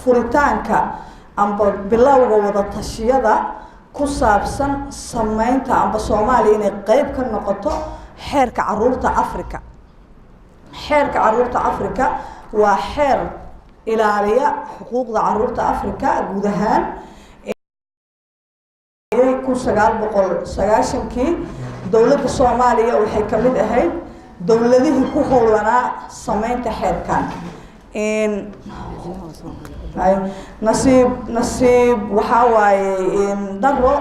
furitaanka amba bilowga wada tashiyada ku saabsan sameynta amba Soomaaliya inay qayb ka noqoto xeerka caruurta Afrika. xeerka caruurta Afrika waa xeer ilaaliya xuquuqda caruurta Afrika guud ahaan 1990kii dowladda Soomaaliya waxay ka mid ahayd dowladihii ku howlanaa sameynta xeerkan. nasiib waxa waaye daro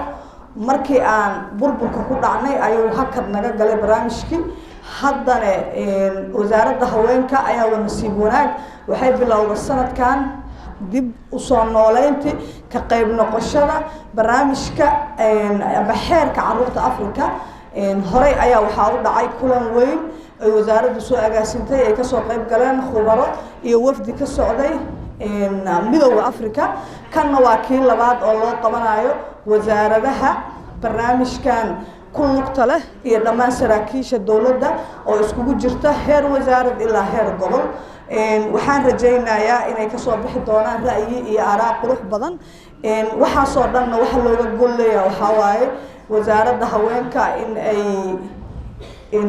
markii aan burburka ku dhacnay ayuu hakad naga galay barnaamijkii. haddana wasaaradda haweenka ayaa nasiib wanaag waxay bilowday sanadkan dib u soo nooleyntii ka qayb noqoshada barnaamijka aba xeerka caruurta Afrika. horey ayaa waxaa u dhacay kulan weyn ay wasaaraddu soo agaasintay ay ka soo qayb galeen khubaro iyo wafdi ka socday midowga Afrika. kanna waa kii labaad oo loo qabanayo wasaaradaha barnaamijkan ku lugta leh iyo dhammaan saraakiisha dowladda oo iskugu jirta heer wasaarad ilaa heer gobol. waxaan rajaynayaa inay ka soo bixi doonaan ra'yi iyo aaraa qurux badan. waxaasoo dhanna waxa looga gol leeyahay waxaa waaye wasaaradda haweenka in ay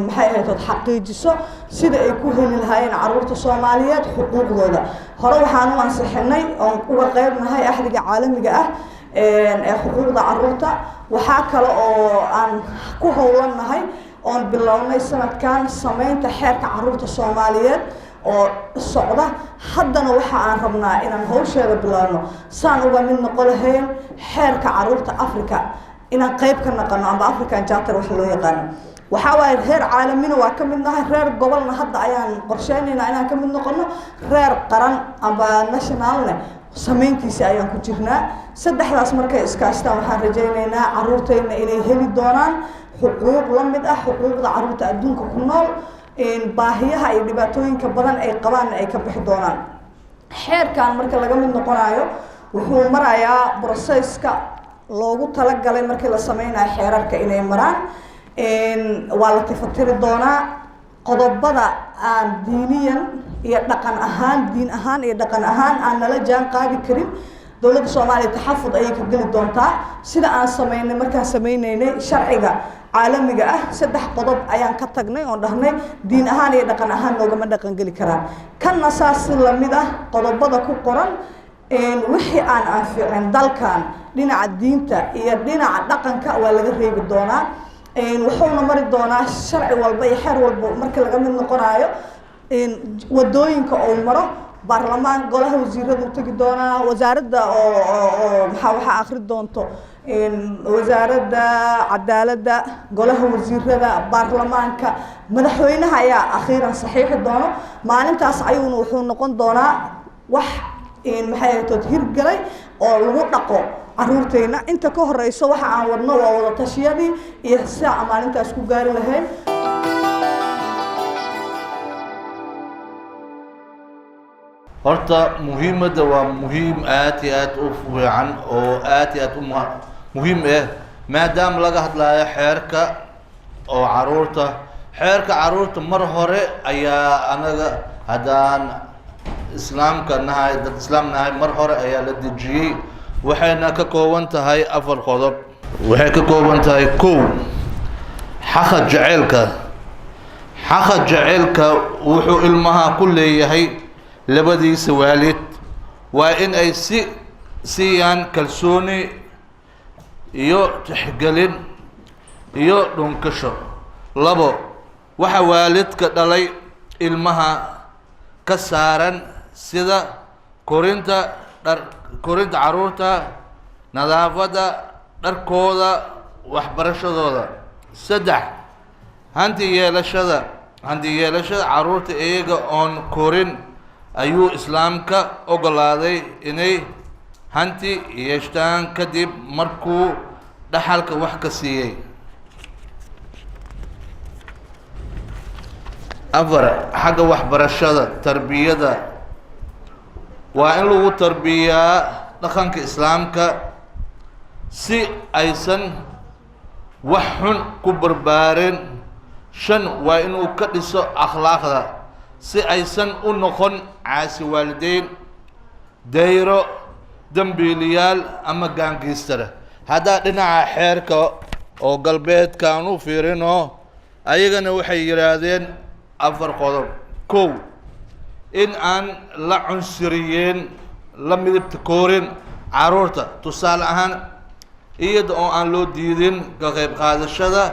maxay ahayd xaqiijiso sida ay ku heli lahaayeen caruurta Soomaaliyeed xuquuqdooda. hore waxaan u ansixinay oo uga qaybnahay axdiga caalamiga ah ee xuquuqda caruurta. waxaa kale oo aan ku howlanahay oon bilownay sanadkan sameynta xeerka caruurta Soomaaliyeed oo socda. haddana waxa aan rabnaa inaan hawsheeda bilowno saan uga mid noqon lahayn xeerka caruurta Afrika inaan qayb ka noqono amba African Charter wax loo yaqaan. waxaa waaye reer caalamina waa ka mid nahay, reer gobolna hadda ayaan qorsheynaynaa inaan ka mid noqono, reer qaran amba nationalne sameyntiisa ayaan ku jirnaa. saddexdaas markay iskaashtaan waxaan rajaynaynaa caruurtayna inay heli doonaan xuquuq la mid ah xuquuqda caruurta adduunka ku nool. baahiyaha iyo dhibaatooyinka badan ay qabaan ay ka bixi doonaan. xeerkan marka laga mid noqonayo wuxuu marayaa processka loogu talagalay markii la sameynayo xeerarka inay maraan. waa la tifatiri doonaa qodobada aan diiniyan iyo dhaqan ahaan diin ahaan iyo dhaqan ahaan aan nala jaan qaadi karin. dowladda Soomaaliya taxafud ayay ka geli doontaa sida aan sameynay markaan sameynaynay sharciga caalamiga ah. 3 qodob ayaan ka tagnay oo dhahnay diin ahaan iyo dhaqan ahaan noogama dhaqan geli karaan. kanna saas la mid ah qodobada ku qoran wixii aan anficin dalkan dhinaca diinta iyo dhinaca dhaqanka waa laga reebi doonaa. wuxuuna mari doonaa sharci walba iyo xeer walba marka laga mid noqonayo wadooyinka oo maro baarlamaan golaha wasiirada u tagi doonaa. wasaaradda oo waxa akhri doonto wasaaradda cadaaladda golaha wasiirada baarlamaanka madaxweynaha ayaa akhiiran saxiixi doono. maalintaas ayuuna wuxuu noqon doonaa wax maxay ahayd hirgalay oo lagu dhaqo caruurtayna. inta ka horeyso waxa aan wadno waa wada tashiyadii iyo sida maalintaas ku gaari lahayn. horta muhiimadda waa muhiim aad iyo aad u fiican oo aad iyo aad u muhiim ah maadaama laga hadlayo xeerka oo caruurta. xeerka caruurta mar hore ayaa anaga haddaan islaamka nahay dad islaam nahay mar hore ayaa la dejiyey. waxayna ka kooban tahay 4 qodob. waxay ka kooban tahay 1 xaqa jaceylka. xaqa jaceylka wuxuu ilmaha ku leeyahay labadiisa waalid. waa in ay siiyaan kalsooni iyo tixgelin iyo dhunkasho. 2 waxa waalidka dhalay ilmaha ka saaran sida korinta caruurta, nadaafadda dharkooda, waxbarashadooda. 3 hanti yeelashada caruurta iyaga oon korin ayuu islaamka ogolaaday inay hanti yeeshtaan kadib markuu dhaxalka wax ka siiyey. 4 xagga waxbarashada tarbiyada waa in lagu tarbiyaa dhaqanka islaamka si aysan wax xun ku barbaarin. 5 waa inuu ka dhiso akhlaaqda si aysan u noqon caasi waalideyn. dayro dambiiliyaal ama gaangiistara haddaa dhinaca xeerka oo galbeedka aan u fiirino ayagana waxay yidhaahdeen 4 qodob. kow in aan la cunsuriyeen la midabta koorin caruurta tusaale ahaan iyada oo aan loo diidin ka qayb qaadashada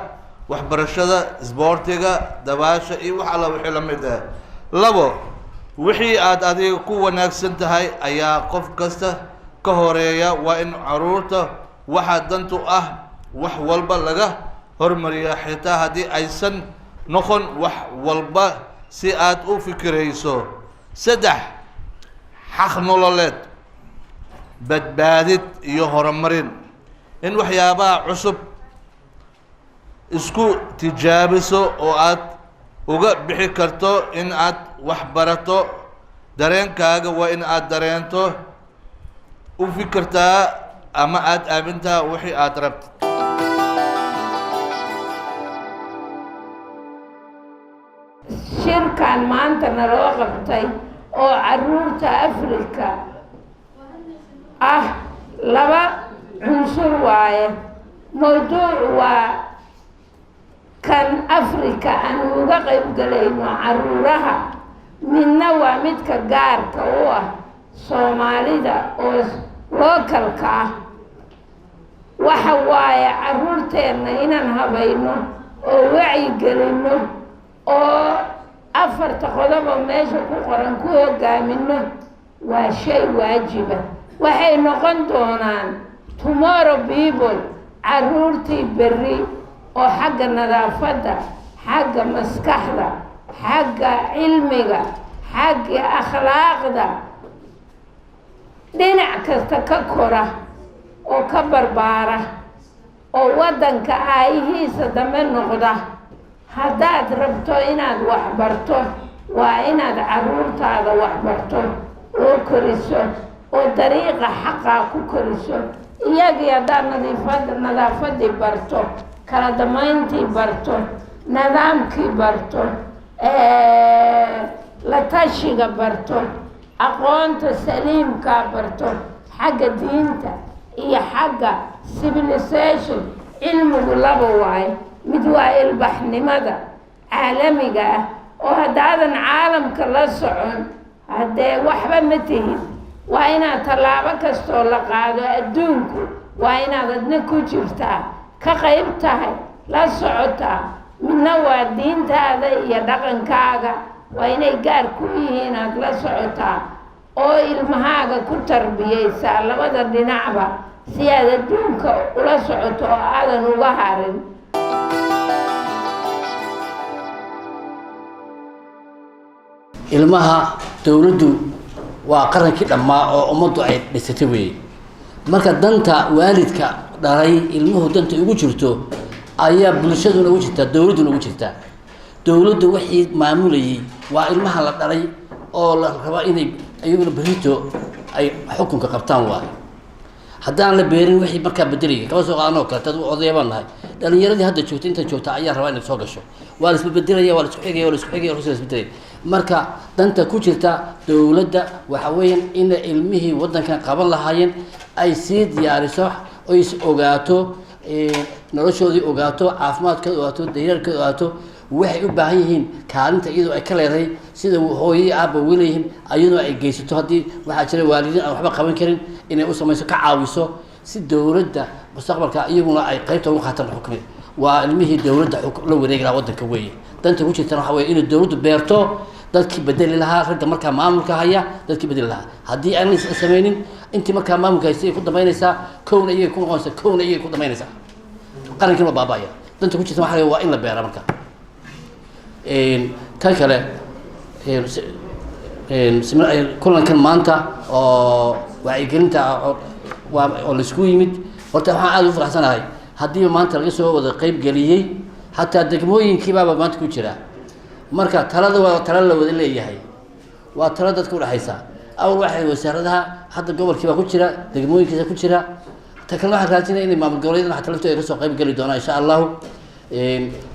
waxbarashada isboortiga dabaasha iyo wax alla wixii la mid ah. 2 wixii aad adiga ku wanaagsan tahay ayaa qof kasta ka horeeya waa in caruurta waxa dantu ah wax walba laga hormariyaa xitaa haddii aysan noqon wax walba si aad u fikirayso. 3 xaq nololeed badbaadid iyo horumarin in waxyaabaha cusub isku tijaabiso oo aad uga bixi karto in aad wax barato dareenkaaga waa in aad dareento u fikirtaa ama aad aamintaa wixii aad rabtid. shirkan maanta naloo qabtay oo caruurta Afrika ah 2 cunsur waaye. mawduuc waa kan Afrika aan uga qayb galayno caruuraha, midna waa midka gaarka u ah Soomaalida oo lookalka ah. waxa waaye caruurteenna inaan habayno oo wacyi gelino oo 4 qodob oo meesha ku qoran ku hogaamino waa shay waajiba. waxay noqon doonaan tomorrow people, caruurtii berri oo xagga nadaafadda, xagga maskaxda, xagga cilmiga, xagga akhlaaqda dhinac kasta ka kora oo ka barbaara oo waddanka aayihiisa dambe noqda. haddaad rabto inaad wax barto waa inaad caruurtaada wax barto oo koriso oo dariiqa xaqaa ku koriso. iyagii haddaad nadaafadii barto, kala damayntii barto, nidaamkii barto, la tashiga barto, aqoonta saliimkaa barto, xagga diinta iyo xagga civilization. cilmigu 2 waaye. mid waa ilbaxnimada caalamiga ah oo haddaadan caalamka la socon haddee waxba ma tihid. waa inaad tallaabo kastoo la qaado adduunku waa inaad adna ku jirtaa, ka qayb tahay, la socotaa. midna waa diintaada iyo dhaqankaaga waa inay gaar ku yihiin aad la socotaa oo ilmahaaga ku tarbiyaysaa 2 dhinacba si aad adduunka ula socoto oo aadan uga harin. ilmaha dawladdu waa qarankii dhammaa oo ummaddu ay dhisatay weeye. marka danta waalidka dhalay ilmuhu danta ugu jirto ayaa bulshaduna ugu jirtaa, dawladduna ugu jirtaa. dawladdu wixii maamulayay waa ilmaha la dhalay oo la raba inay ayaguna berito ay xukunka qabtaan waaye. haddaan la beerin wixii markaa bedelaya kaba soo qaadano kale dad odaya baan nahay. dhalinyaradii hadda joogta inta joogta ayaa rabaa inay soo gasho. waa la isbedelaya, waa la isku xigaya, waa la isku xigaya, waa la isbedelaya. marka danta ku jirta dawladda waxa weeyaan in ilmihii waddankan qaban lahaayeen ay sii diyaariso oo is ogaato noloshoodii ogaato, caafimaadkooda ogaato, daryaalkooda ogaato, waxay u baahan yihiin kaalinta iyadoo ay ka leedahay sida hooyadii aabba weleyihiin ayadoo ay geysato. haddii waxaa jira waalidiin aan waxba qaban karin inay u samayso ka caawiso si dawladda mustaqbalka iyaguna ay qaybta uga qaataan xukmi. waa ilmihii dawladda la wareegi lahaa waddanka weeye. danta ku jirtana waxa weeye inay dawladdu beerto dadkii bedeli lahaa, ragga markaa maamulka haya dadkii bedeli lahaa. haddii aan la samaynin intii markaa maamulka haystay ku dambaynaysaa kowna iyay ku noqonaysaa, kowna iyay ku dambaynaysaa, qarankiina waa baaba'aya. danta ku jirta waxa waa in la beera marka. tan kale kulankan maanta oo wacyigelinta oo laisku yimid horta waxaan aada u faraxsanahay haddii maanta laga soo wada qayb geliyey xataa degmooyinkiibaaba maanta ku jira. marka talada waa tala la wada leeyahay, waa tala dadka udhexaysa. awal waxay wasaaradaha hadda gobolkiibaa ku jira, degmooyinkiisa ku jira. ta kalena waxaan raajinaya inay maamul goboleedyada xataa laftooda ay kasoo qayb geli doonaan insha allahu.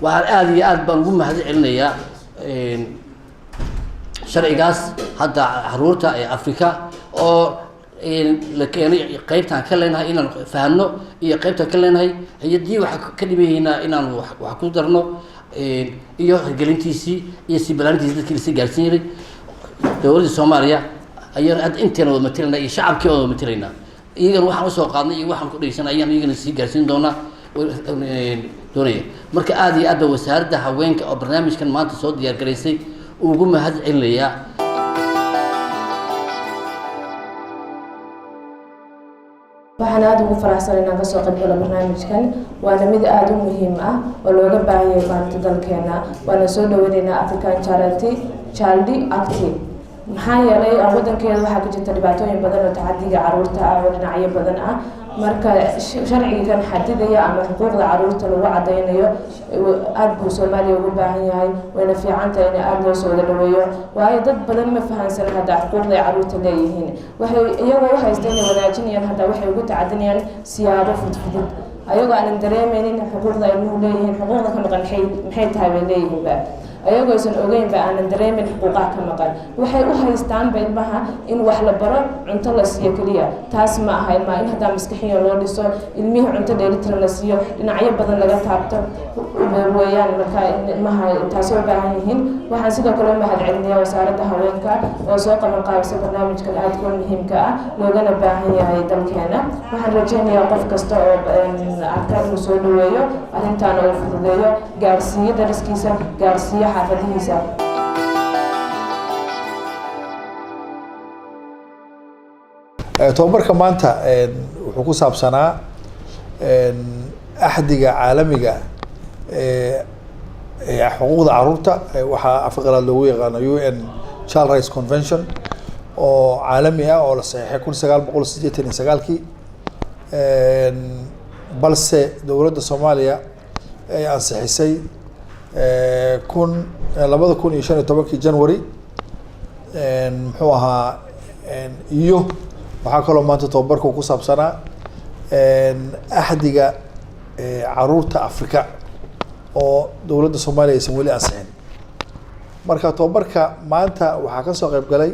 waxaan aada iyo aad baan ugu mahad celinayaa sharcigaas hadda caruurta ee Afrika oo la keenay qaybtaan ka leenahay inaan fahanno iyo qaybtaan ka leenahay hay-adii waxaa ka dhibaynaa inaan wax ku darno iyo hirgelintiisii iyo sii balaarintiisii dadkii lasii gaarsiin jiray dowladda Soomaaliya ayaan aad inteena wada matalaynaa iyo shacabkii wada matalaynaa iyagana waxaan usoo qaadnay iyo waxaan ku dhegeysanay ayaan iyagana sii gaarsiin doonaa doonaya marka aad iyo aad ba wasaaradda haweenka oo barnaamijkan maanta soo diyaar garaysay ugu mahad celinayaa waxaan aad ugu faraxsanahay inaan kasoo qayb galo barnaamijkan waana mid aad u muhiim ah oo looga baahan yahay maanta dalkeena waana soo dhaweynaynaa African Child Act maxaa yeelay wadankeeda waxaa ka jirta dhibaatooyin badan oo tacadiga caruurta ah oo dhinacyo badan ah marka sharcigan xadidaya ama xuquuqda caruurta lagu cadeynayo aad buu Soomaaliya ugu baahan yahay wayna fiican tahay in aad loo soo dhaweeyo waayo dad badan ma fahansan hada xuquuqda caruurta leeyihiin waxay iyagoo haystaan wanaajinayaan hada waxay ugu tacadinayaan siyaabo fudud ayagoo aan dareemaynin xuquuqda ilmuhu leeyihiin xuquuqda ka maqan maxay tahay bay leeyihiin ayagoo aysan ogeyn ba aan dareemin xuquuqaha ka maqan waxay u haystaan ilmaha in wax la baro cunto la siiyo kaliya taas ma aha ilmaha in hadaa maskaxiyan loo dhiso ilmihi cunto dheelitiran la siiyo dhinacyo badan laga taabto weeyaan marka ilmaha taas u baahan yihiin waxaan sidoo kale u mahad celinayaa wasaaradda haweenka oo soo qaban qaabisay barnaamijkan aad u muhiimka ah loogana baahan yahay dalkeena waxaan rajaynayaa qof kasta oo arka inuu soo dhaweeyo arrintan oo fududeeyo gaarsiiyo dariskiisa gaarsiiyo xaafadihiisa tababarka maanta wuxuu ku saabsanaa axdiga caalamiga xuquuqda caruurta waxaa afqalaad loogu yaqaano UN Child Rights Convention oo caalami ah oo la saxiixay 1989kii balse dowladda Soomaaliya ay ansixisay 2015 January muxuu ahaa iyo waxaa kaloo maanta tababarka ku saabsanaa axdiga caruurta Afrika oo dowladda Soomaaliya aysan weli ansixin marka tababarka maanta waxaa ka soo qayb galay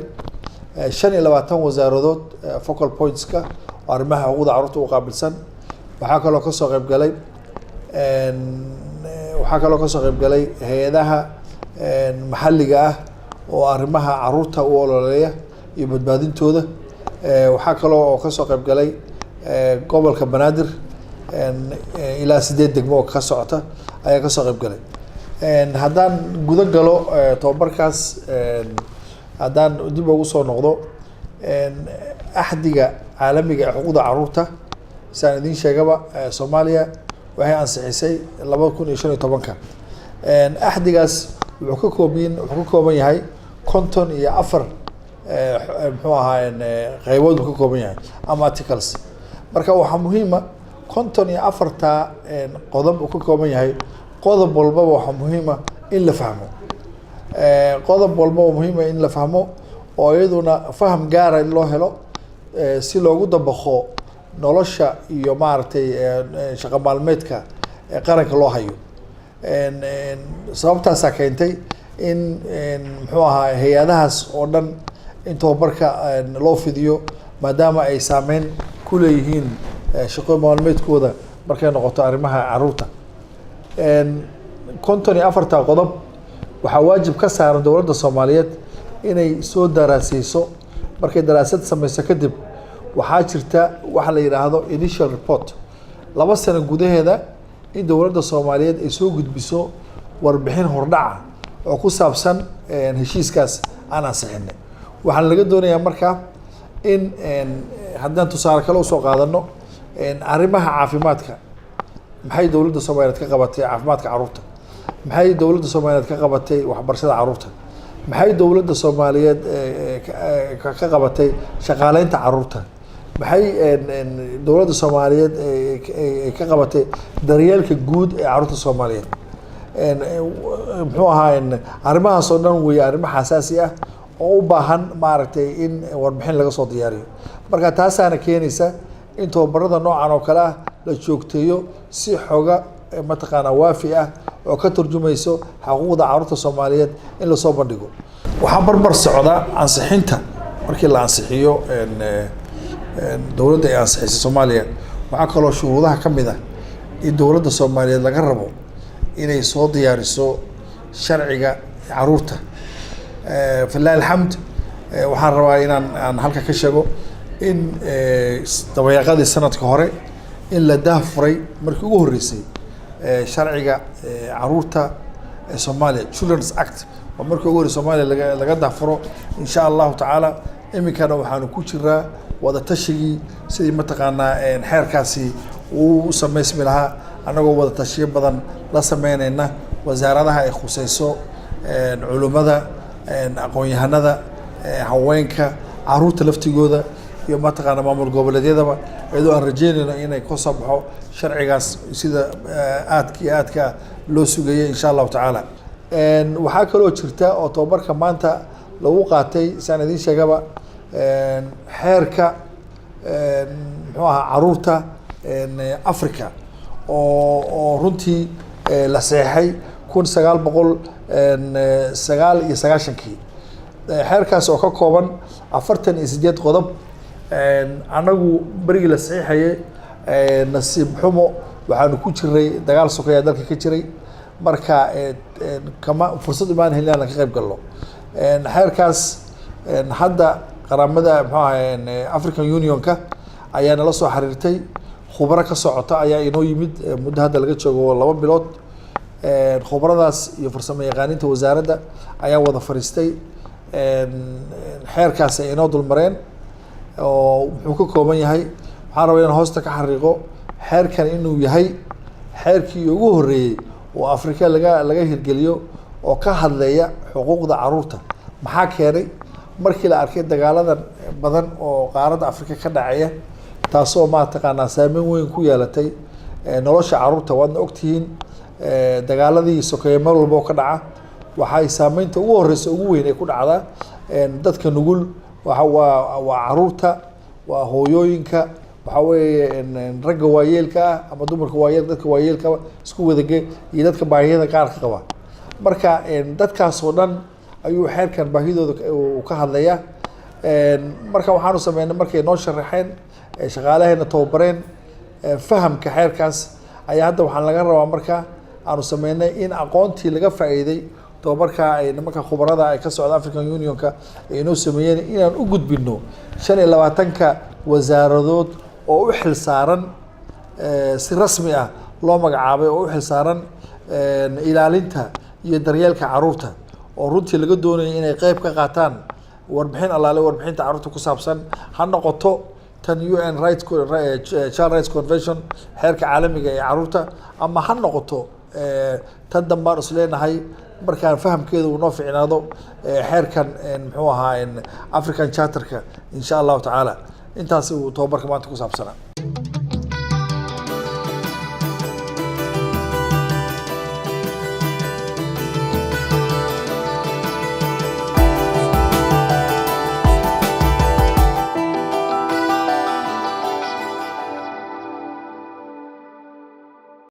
25 wasaaradood focal points-ka oo arrimaha xuquuqda caruurta u qaabilsan waxaa kaloo ka soo qayb galay hay'adaha maxalliga ah oo arrimaha caruurta u ololeeya iyo badbaadintooda waxaa kaloo oo ka soo qayb galay gobolka Banaadir ilaa 8 degmo oo ka socota ayaa ka soo qayb galay haddaan guda galo tababarkaas haddaan dib ugu soo noqdo axdiga caalamiga ee xuquuqda caruurta saan idin sheegaba Soomaaliya waxay ansixisay 2015 axdigaas wuxuu ka kooban yahay 54 muxuu ahaa qaybood ka kooban yahay ama articles marka waxaa muhiim ah 54 qodob uu ka kooban yahay qodob walba waxaa muhiim ah in la fahmo qodob walba oo muhiim ah in la fahmo oo iyaduna faham gaar ah loo helo si loogu dabaqo nolosha iyo maaragtay shaqo maalmeedka qaranka loo hayo sababtaasaa keentay in muxuu ahaa hay-adahaas oo dhan in tababarka loo fidiyo maadaama ay saameyn ku leeyihiin shaqo maalmeedkooda markay noqoto arrimaha caruurta 54 qodob waxaa waajib ka saaran dowladda Soomaaliyeed inay soo daraasayso markay daraasad samayso kadib waxaa jirta waxa la yiraahdo initial report 2 sano gudaheeda in dowladda Soomaaliyeed ay soo gudbiso warbixin hordhaca oo ku saabsan heshiiskaas aan ansixinay waxaan laga doonayaa markaa in haddaan tusaale kale usoo qaadano arrimaha caafimaadka maxay dowladda Soomaaliyeed ka qabatay caafimaadka caruurta maxay dowladda Soomaaliyeed ka qabatay waxbarashada caruurta maxay dowladda Soomaaliyeed ka qabatay shaqaaleynta caruurta maxay dowladda Soomaaliyeed ka qabatay daryeelka guud ee caruurta Soomaaliyeed muxuu ahaa arrimahaas oo dhan weeye arrimo xasaasi ah oo u baahan maaragtay in warbixin laga soo diyaariyo marka taasaana keenaysa in tababarada noocan oo kale ah la joogteeyo si xoga mataqaanaa waafi ah oo ka turjumayso xuquuqda caruurta Soomaaliyeed in la soo bandhigo waxaa barbar socda ansixinta markii la ansixiyo dowladda ay ansixisay Soomaaliya waxaa kaloo shuruudaha ka mid ah in dowladda Soomaaliyeed laga rabo inay soo diyaariso sharciga caruurta fallaahi alxamd waxaan rabaa inaan halka ka sheego in dabayaaqadii sanadka hore in la daahfuray markii ugu horreysay sharciga caruurta Soomaaliya Children's Act waa markii ugu horreysay Soomaaliya laga daahfuro insha Allahu tacaala iminkana waxaanu ku jiraa wada tashigii sidii mataqaanaa xeerkaasi uu samaysmi lahaa anagoo wada tashiyo badan la sameynayna wasaaradaha ay khusayso culimada aqoon-yahanada haweenka caruurta laftigooda iyo mataqaanaa maamul goboleedyadaba iyadoo aan rajeynayno inay ka soo baxo sharcigaas sida aadka loo sugayay insha Allahu tacaala waxaa kaloo jirta oo tababarka maanta lagu qaatay saan idiin sheegaba xeerka muxuu ahaa caruurta Africa oo runtii la saxeexay 1999 xeerkaas oo ka kooban 48 qodob anagu berigii la saxeexayay nasiib xumo waxaanu ku jiray dagaal sokeeya dalka ka jiray marka kama fursad imaan helin aan ka qayb galno xeerkaas hadda qaramada muxuu ahaa African Unionka ayaa nala soo xiriirtay khubaro ka socota ayaa inoo yimid muddo hadda laga joogo 2 bilood khubaradaas iyo farsamo yaqaaninta wasaaradda ayaa wada fariistay xeerkaas ay inoo dulmareen oo wuxuu ka kooban yahay waxaan rabaa inaan hoosta ka xariiqo xeerkan inuu yahay xeerkii ugu horreeyay oo Afrika laga hirgeliyo oo ka hadlaya xuquuqda caruurta maxaa keenay markii la arkay dagaaladan badan oo qaaradda Afrika ka dhacaya taasoo ma taqaanaa saameyn weyn ku yeelatay nolosha caruurta waadna ogtihiin dagaaladii sokeeye mar walba oo ka dhaca waxay saameynta ugu horeysa ugu weyn ee ku dhacdaa dadka nugul waa caruurta waa hooyooyinka waxa weeye ragga waayeelka ah ama dumarka dadka waayeelka isku wadage iyo dadka baahiyada qaar ka qaba marka dadkaas oo dhan ayuu xeerkan baahidooda uu ka hadlaya marka waxaanu sameynay markay noo sharaxeen shaqaalaheena tababareen fahamka xeerkaas ayaa hadda waxaan laga rabaa marka aanu sameynay in aqoontii laga faa'iiday tababarka ay nimanka khubarada ay ka socda African Unionka ay inoo sameeyeen inaan u gudbino 25 wasaaradood oo u xil saaran si rasmi ah loo magacaabay oo u xil saaran ilaalinta iyo daryeelka caruurta oo runtii laga doonayo inay qayb ka qaataan warbixinta caruurta ku saabsan ha noqoto tan UN Child Rights Convention xeerka caalamiga ee caruurta ama ha noqoto tan dambaan is leenahay markaan fahamkeedu uu noo ficnaado xeerkan muxuu ahaa African Charterka insha Allahu tacaala intaas uu tababarka maanta ku saabsanaa